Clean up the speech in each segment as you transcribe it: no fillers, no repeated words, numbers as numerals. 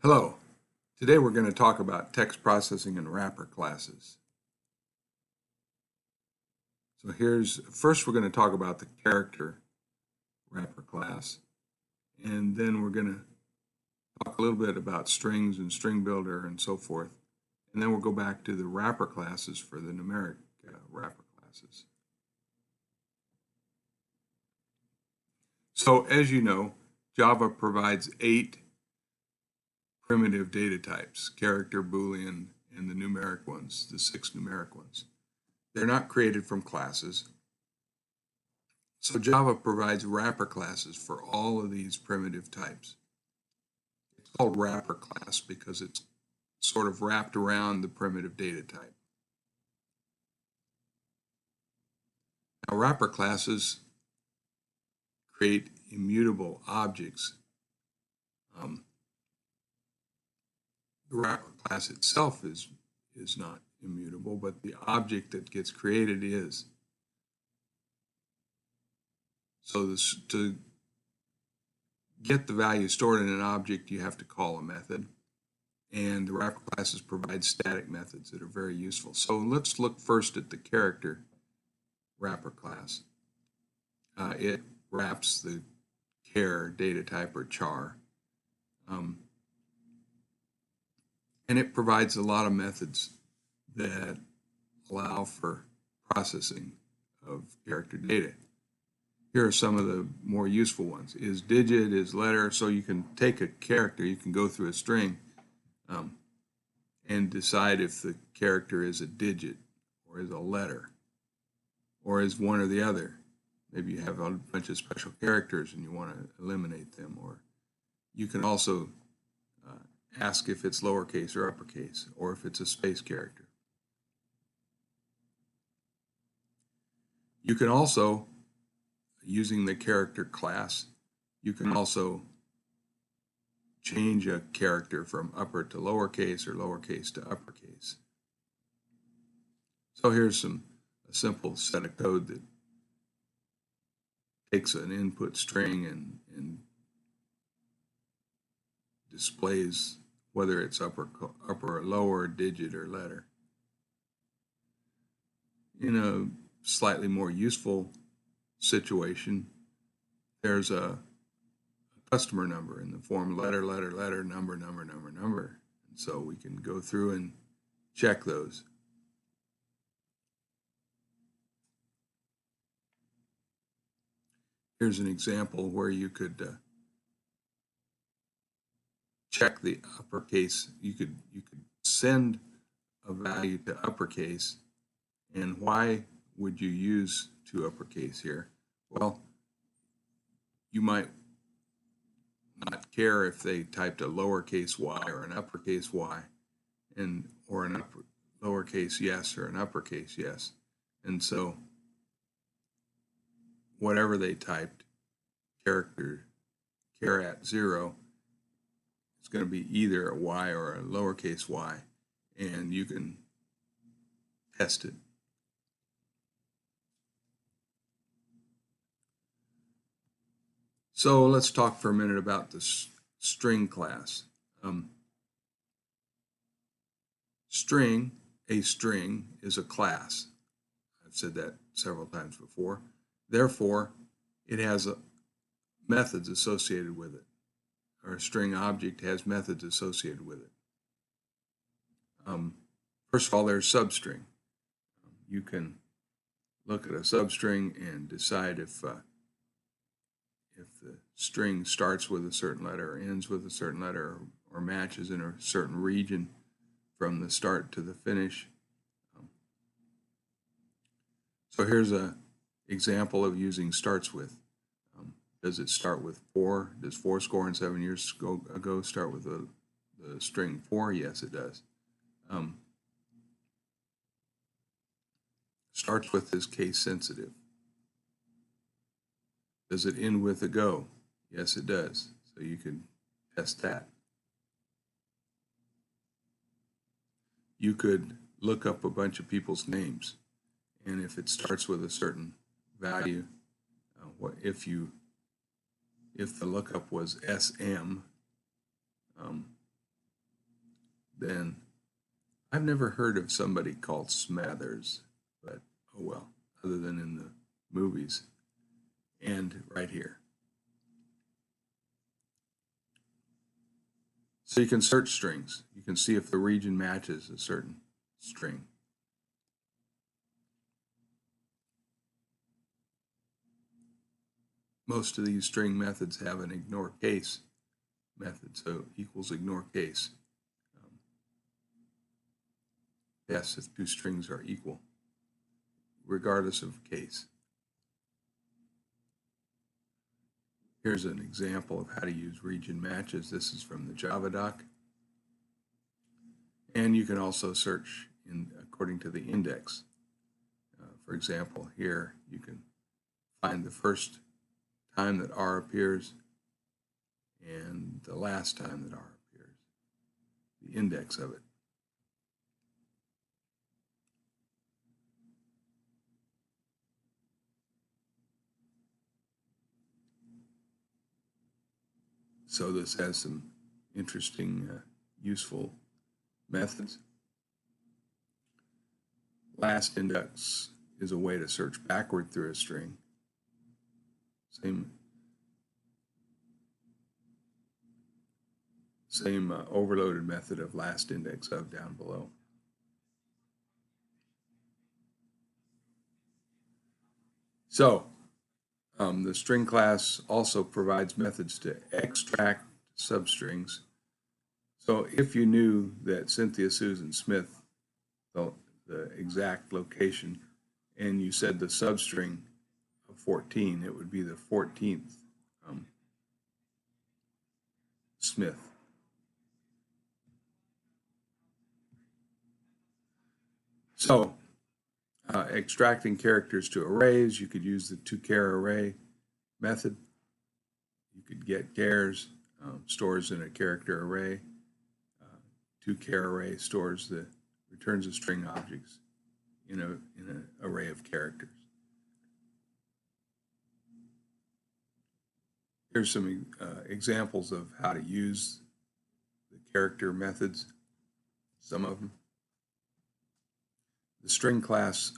Hello. Today we're going to talk about text processing and wrapper classes. So first we're going to talk about the character wrapper class, and then we're going to talk a little bit about strings and string builder and so forth, and then we'll go back to the wrapper classes for the numeric wrapper classes. So as you know, Java provides 8 primitive data types: character, Boolean, and the numeric ones, the 6 numeric ones. They're not created from classes. So Java provides wrapper classes for all of these primitive types. It's called wrapper class because it's sort of wrapped around the primitive data type. Now, wrapper classes create immutable objects. The wrapper class itself is not immutable, but the object that gets created is. So to get the value stored in an object, you have to call a method, and the wrapper classes provide static methods that are very useful. So let's look first at the character wrapper class. It wraps the char data type, or char, and it provides a lot of methods that allow for processing of character data. Here are some of the more useful ones. Is digit, is letter. So you can take a character, you can go through a string and decide if the character is a digit or is a letter or is one or the other. Maybe you have a bunch of special characters and you want to eliminate them. Or you can also ask if it's lowercase or uppercase, or if it's a space character. You can also, using the character class, you can also change a character from upper to lowercase or lowercase to uppercase. So here's a simple set of code that takes an input string and displays whether it's upper or lower, digit or letter. In a slightly more useful situation, there's a customer number in the form letter, number. And so we can go through and check those. Here's an example where you could check the uppercase. You could send a value to uppercase. And why would you use to uppercase here? Well, you might not care if they typed a lowercase y or an uppercase y, or an lowercase yes or an uppercase yes. And so whatever they typed, character char at 0, it's going to be either a y or a lowercase y, and you can test it. So let's talk for a minute about the string class. A string is a class. I've said that several times before. Therefore, it has methods associated with it, or a string object has methods associated with it. First of all, there's substring. You can look at a substring and decide if the string starts with a certain letter or ends with a certain letter, or matches in a certain region from the start to the finish. So here's an example of using starts with. Does it start with 4? Does 4 score and 7 years ago start with the string 4? Yes, it does. Starts with is case sensitive. Does it end with a go? Yes, it does. So you can test that. You could look up a bunch of people's names, and if it starts with a certain value, if the lookup was SM, then I've never heard of somebody called Smathers, but oh well, other than in the movies and right here. So you can search strings. You can see if the region matches a certain string. Most of these string methods have an ignore case method, so equals ignore case. Yes, if two strings are equal, regardless of case. Here's an example of how to use region matches. This is from the Java doc. And you can also search according to the index. For example, here you can find the first time that R appears and the last time that R appears, the index of it. So this has some interesting, useful methods. Last index is a way to search backward through a string. Same overloaded method of last index of down below. So the string class also provides methods to extract substrings. So if you knew that Cynthia Susan Smith, the exact location, and you said the substring of 14, it would be the 14th Smith. So extracting characters to arrays, you could use the to-char array method. You could get chars, stores in a character array. To-char array returns the string objects in an array of characters. Here's some examples of how to use the character methods, some of them. The string class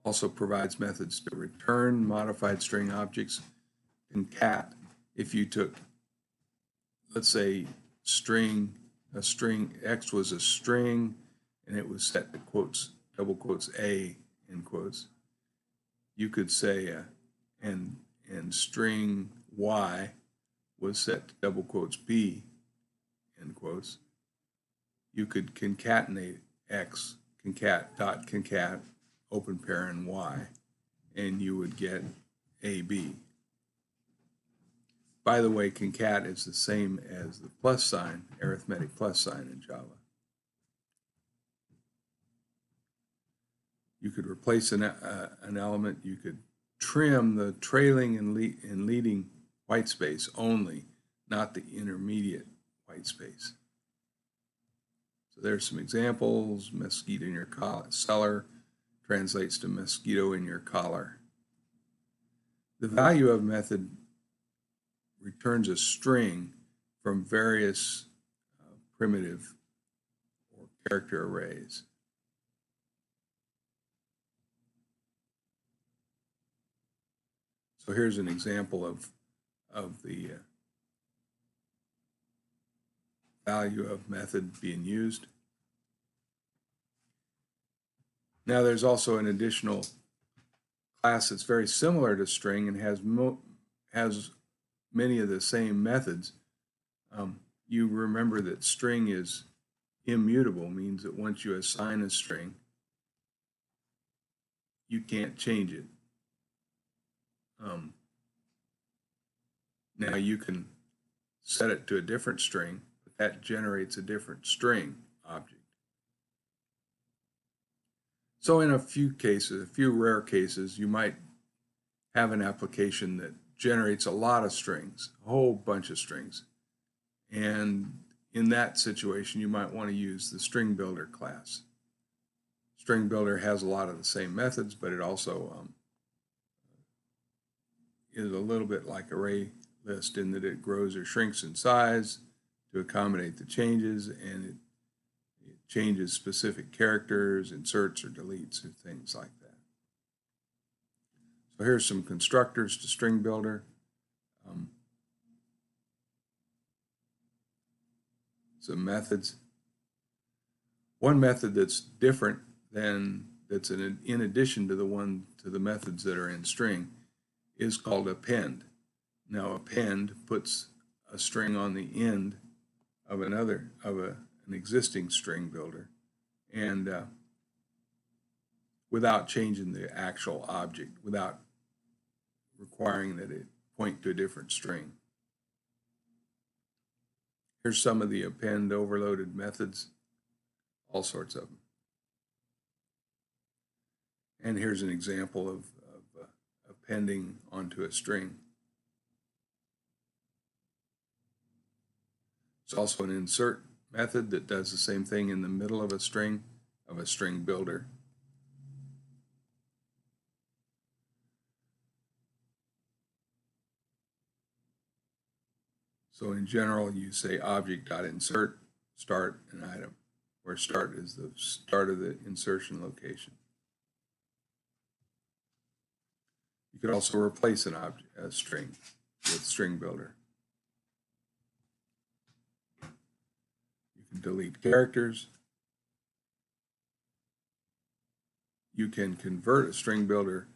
also provides methods to return modified string objects. Concat, if you took, let's say, X was a string and it was set to quotes, double quotes A, end quotes, you could say, and string Y was set to double quotes B, end quotes. You could concatenate X, concat, open paren Y, and you would get AB. By the way, concat is the same as the plus sign, arithmetic plus sign in Java. You could replace an element. You could trim the trailing and leading white space only, not the intermediate white space. So there's some examples. Mosquito in your cellar translates to mosquito in your collar. The value of method returns a string from various primitive or character arrays. So here's an example of the value of method being used. Now there's also an additional class that's very similar to string and has many of the same methods. You remember that string is immutable, means that once you assign a string, you can't change it. Now you can set it to a different string, but that generates a different string object. So in a few rare cases, you might have an application that generates a lot of strings, a whole bunch of strings. And in that situation, you might want to use the string builder class. String builder has a lot of the same methods, but it also is a little bit like array list in that it grows or shrinks in size, to accommodate the changes, and it changes specific characters, inserts or deletes, or things like that. So here's some constructors to string builder. Some methods. One method that's different than, that's in addition to the methods that are in string, is called append. Now append puts a string on the end of an existing string builder, and without changing the actual object, without requiring that it point to a different string. Here's some of the append overloaded methods, all sorts of them. And here's an example of appending onto a string. It's also an insert method that does the same thing in the middle of a string builder. So in general, you say object.insert, start an item, where start is the start of the insertion location. You could also replace a string with string builder. You can delete characters. You can convert a string builder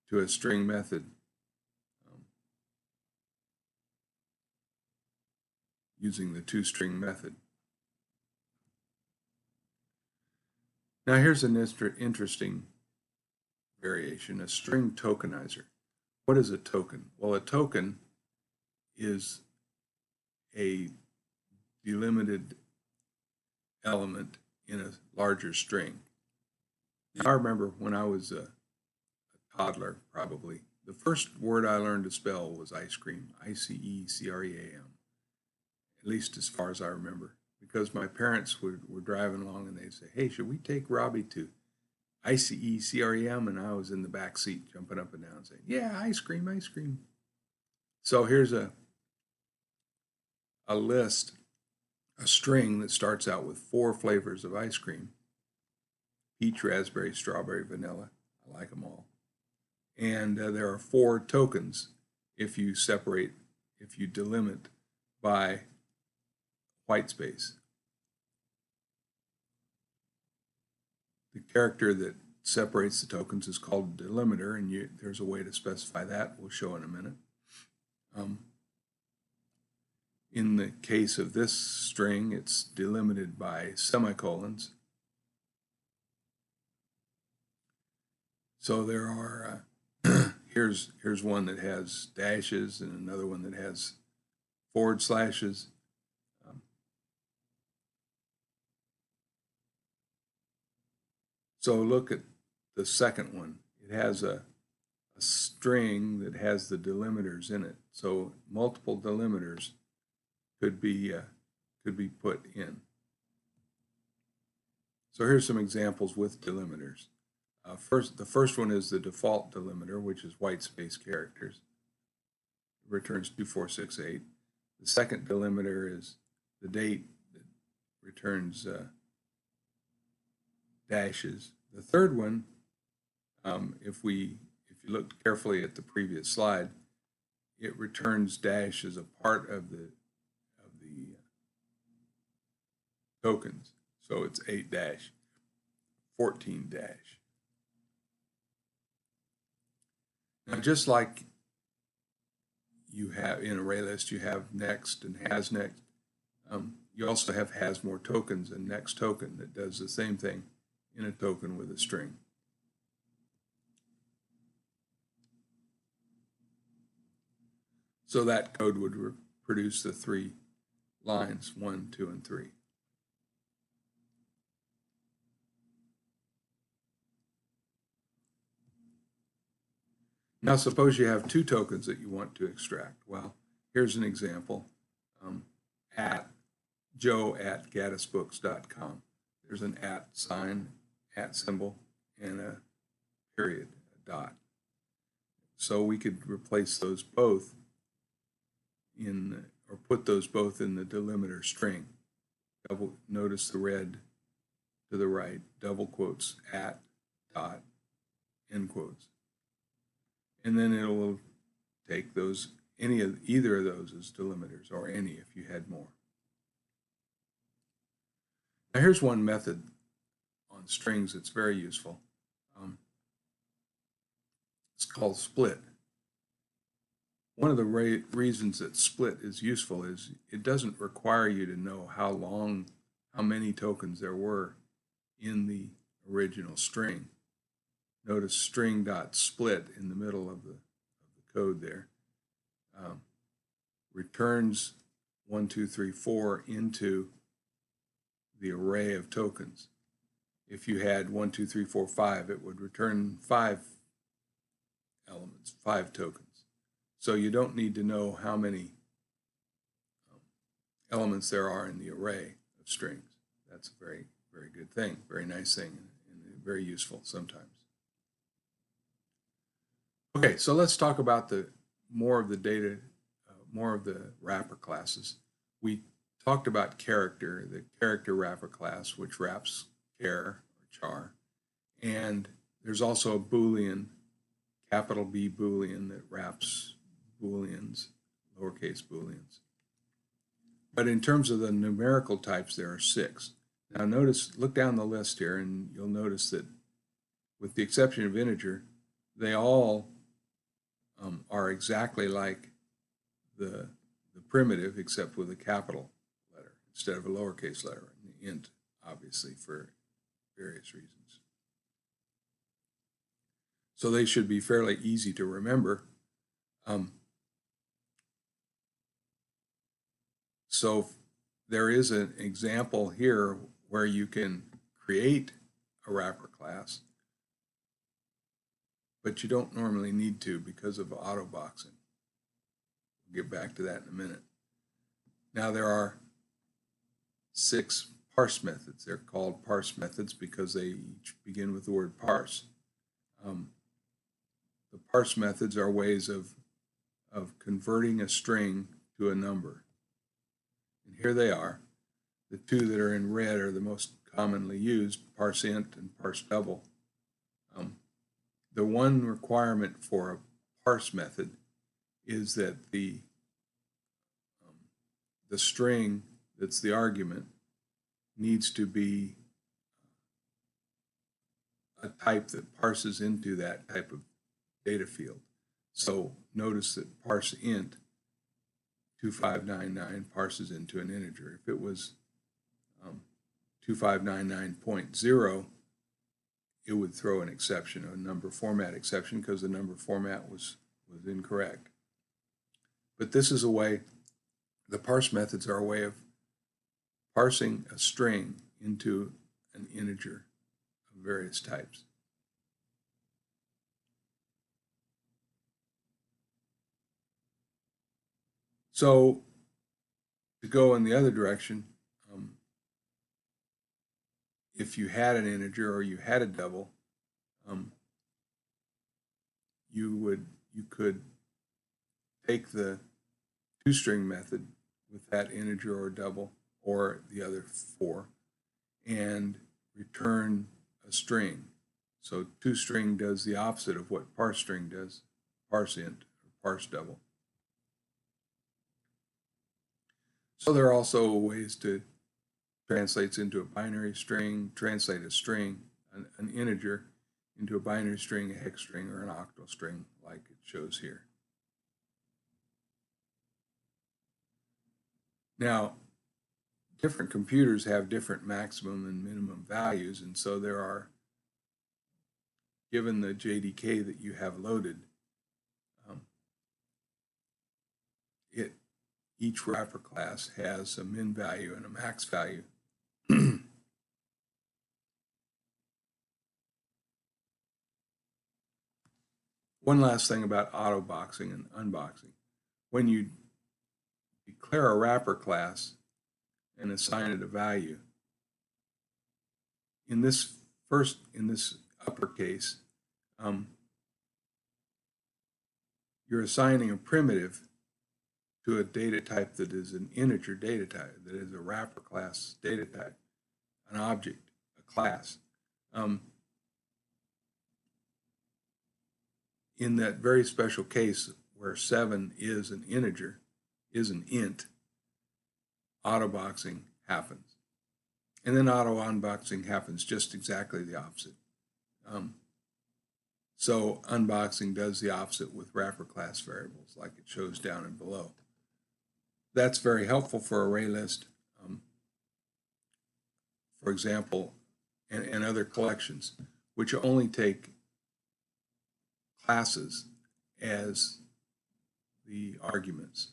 to a string method using the toString method. Now here's an interesting variation, a string tokenizer. What is a token? Well, a token is a delimited element in a larger string. I remember when I was a toddler, probably, the first word I learned to spell was ice cream, I-C-E-C-R-E-A-M, at least as far as I remember, because my parents were driving along and they'd say, hey, should we take Robbie to I-C-E-C-R-E-M? And I was in the back seat jumping up and down saying, yeah, ice cream, ice cream. So here's a list, a string that starts out with 4 flavors of ice cream: peach, raspberry, strawberry, vanilla. I like them all. And there are 4 tokens if you delimit by white space. The character that separates the tokens is called a delimiter, and there's a way to specify that. We'll show in a minute. In the case of this string, it's delimited by semicolons. So there are, here's one that has dashes and another one that has forward slashes. So look at the second one. It has a string that has the delimiters in it. So multiple delimiters could be put in. So here's some examples with delimiters. The first one is the default delimiter, which is white space characters. It returns 2468. The second delimiter is the date that returns dashes. The third one, if you look carefully at the previous slide, it returns dash as a part of the tokens. So it's 8 dash, 14 dash. Now, just like you have in array list, you have next and has next. You also have has more tokens and next token that does the same thing in a token with a string. So that code would produce the 3 lines, 1, 2, and 3. Now suppose you have 2 tokens that you want to extract. Well, here's an example. At joe@gaddisbooks.com. There's an at sign, at symbol, and a period, a dot. So we could replace those both in or put those both in the delimiter string. Notice the red to the right, double quotes, at, dot, end quotes. And then it will take those, either of those as delimiters, or any if you had more. Now here's one method on strings that's very useful. It's called split. One of the reasons that split is useful is it doesn't require you to know how many tokens there were in the original string. Notice string.split in the middle of the code there returns 1, 2, 3, 4 into the array of tokens. If you had 1, 2, 3, 4, 5, it would return 5 elements, 5 tokens. So you don't need to know how many elements there are in the array of strings. That's a very, very good thing, very nice thing, and very useful sometimes. Okay, so let's talk about more of the wrapper classes. We talked about character, the character wrapper class, which wraps char or char, and there's also a Boolean, capital B Boolean, that wraps Booleans, lowercase Booleans. But in terms of the numerical types, there are 6. Now look down the list here, and you'll notice that with the exception of integer, they all are exactly like the primitive, except with a capital letter instead of a lowercase letter, and the int, obviously, for various reasons. So they should be fairly easy to remember. So there is an example here where you can create a wrapper class, but you don't normally need to because of autoboxing. We'll get back to that in a minute. Now there are 6 parse methods. They're called parse methods because they each begin with the word parse. The parse methods are ways of converting a string to a number. And here they are. The 2 that are in red are the most commonly used, parse int and parse double. The one requirement for a parse method is that the string that's the argument needs to be a type that parses into that type of data field. So notice that parse int 2599 parses into an integer. If it was 2599.0, it would throw an exception, a number format exception, because the number format was incorrect. But this is a way, the parse methods are a way of parsing a string into an integer of various types. So to go in the other direction, if you had an integer or you had a double, you could take the toString method with that integer or double or the other 4 and return a string. So toString does the opposite of what parseString does, parse int or parse double. So there are also ways to translate into a binary string, translate a string, an integer, into a binary string, a hex string, or an octal string, like it shows here. Now, different computers have different maximum and minimum values, and so there are, given the JDK that you have loaded, each wrapper class has a min value and a max value. One last thing about autoboxing and unboxing. When you declare a wrapper class and assign it a value, in this uppercase, you're assigning a primitive to a data type that is an integer data type, that is a wrapper class data type, an object, a class. In that very special case where 7 is an integer, is an int, autoboxing happens. And then auto-unboxing happens just exactly the opposite. So unboxing does the opposite with wrapper class variables, like it shows down and below. That's very helpful for array list, for example, and other collections, which only take classes as the arguments.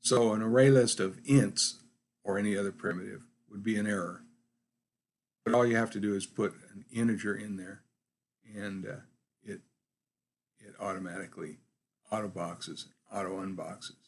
So an array list of ints or any other primitive would be an error. But all you have to do is put an integer in there, and it automatically auto-boxes, auto-unboxes.